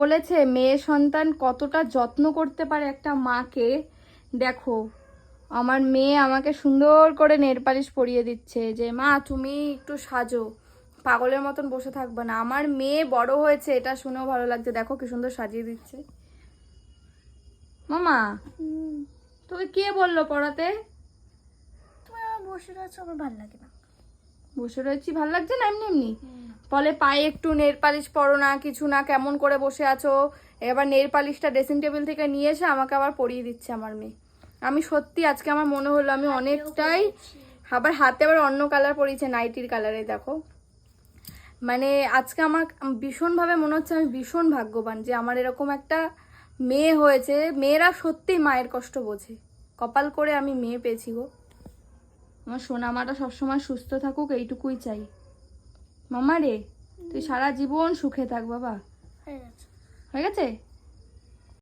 বলেছে মেয়ে সন্তান কতটা যত্ন করতে পারে একটা মাকে। দেখো আমার মেয়ে আমাকে সুন্দর করে নেল পালিশ পরিয়ে দিচ্ছে যে মা তুমি একটু সাজো, পাগলের মতন বসে থাকবে না। আমার মেয়ে বড় হয়েছে এটা শুনেও ভালো লাগছে, দেখো কি সুন্দর সাজিয়ে দিচ্ছে। মামা তোকে কে বললো পড়াতে? তুমি আমার বসে আছো, আমার ভালো লাগে না। বসে রয়েছি ভালো লাগছে না এমনি এমনি? বলে পায়ে একটু নেল পালিশ পরো না, কিছু না, কেমন করে বসে আছো। এবার নেল পালিশটা ড্রেসিং টেবিল থেকে নিয়ে এসে আমাকে আবার পরিয়ে দিচ্ছে আমার মেয়ে। আমি সত্যি আজকে আমার মনে হলো আমি অনেকটাই, আবার হাতে আবার অন্য কালার পরিয়েছে, নাইটির কালারে। দেখো মানে আজকে আমার ভীষণভাবে মনে হচ্ছে আমি ভীষণ ভাগ্যবান যে আমার এরকম একটা মেয়ে হয়েছে। মেয়েরা সত্যি মায়ের কষ্ট বোঝে, কপাল করে আমি মেয়ে পেয়েছি গো। আমার সোনামাটা সবসময় সুস্থ থাকুক এইটুকুই চাই। মামা রে তুই সারা জীবন সুখে থাক বাবা। হয়ে গেছে। হয়ে গেছে?